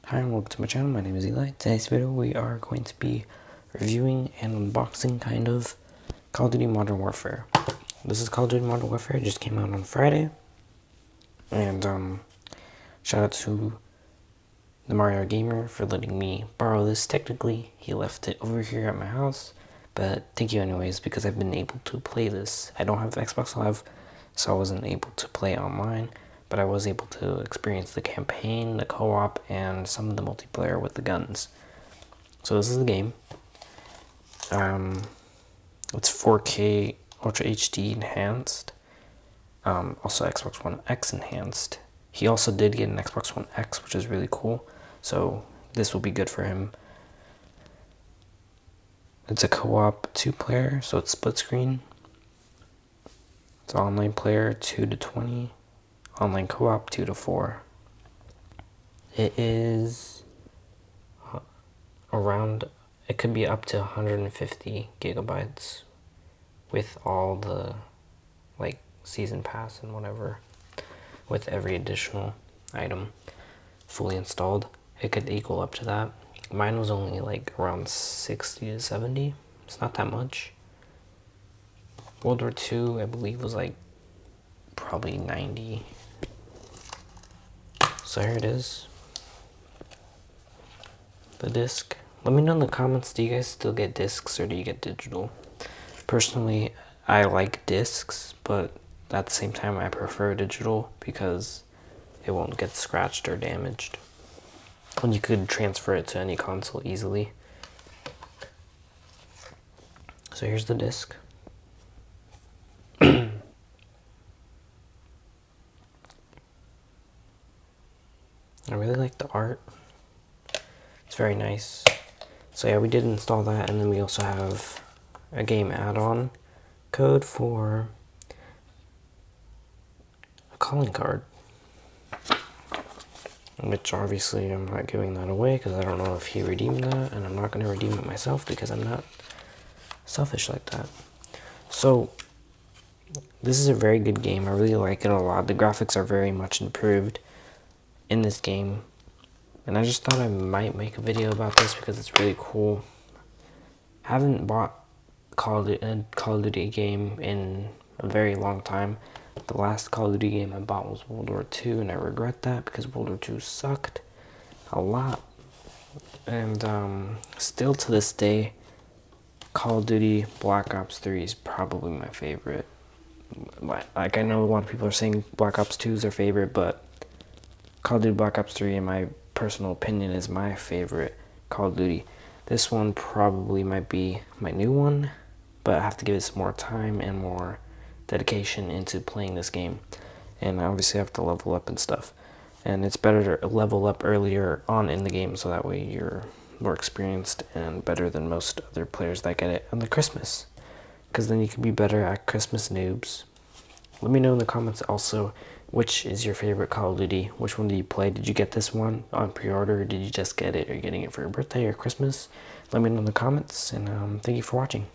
Hi and welcome to my channel. My name is Eli. Today's video we are going to be reviewing and unboxing kind of Call of Duty Modern Warfare. This is Call of Duty Modern Warfare. It just came out on Friday. And shout out to the mariogamer for letting me borrow this. Technically, he left it over here at my house, but thank you anyways because I've been able to play this. I don't have Xbox Live, so I wasn't able to play online. But I was able to experience the campaign, the co-op, and some of the multiplayer with the guns. So this is the game. It's 4K Ultra HD enhanced. Also Xbox One X enhanced. He also did get an Xbox One X, which is really cool. So this will be good for him. It's a co-op 2-player, so it's split screen. It's online player 2 to 20. Online co-op 2 to 4. It is around, it could be up to 150 gigabytes with all the like season pass and whatever, with every additional item fully installed. It could equal up to that. Mine was only like around 60 to 70. It's not that much. World War II, I believe, was like probably 90. So here it is, the disc. Let me know in the comments, do you guys still get discs or do you get digital? Personally, I like discs, but at the same time I prefer digital because it won't get scratched or damaged. And you could transfer it to any console easily. So here's the disc. I really like the art. It's very nice. So yeah, we did install that, and then we also have a game add-on code for a calling card. Which obviously I'm not giving that away because I don't know if he redeemed that, and I'm not going to redeem it myself because I'm not selfish like that. So this is a very good game. I really like it a lot. The graphics are very much improved in this game, and I just thought I might make a video about this because it's really cool. I haven't bought a Call of Duty game in a very long time. The last Call of Duty game I bought was World War II, and I regret that because World War II sucked a lot. And still to this day, Call of Duty Black Ops 3 is probably my favorite. Like, I know a lot of people are saying Black Ops 2 is their favorite, but Call of Duty Black Ops 3, in my personal opinion, is my favorite Call of Duty. This one probably might be my new one, but I have to give it some more time and more dedication into playing this game. And I obviously have to level up and stuff. And it's better to level up earlier on in the game so that way you're more experienced and better than most other players that get it on the Christmas. Because then you can be better at Christmas noobs. Let me know in the comments also, which is your favorite Call of Duty? Which one did you play? Did you get this one on pre-order, or did you just get it? Are you getting it for your birthday or Christmas? Let me know in the comments, and thank you for watching.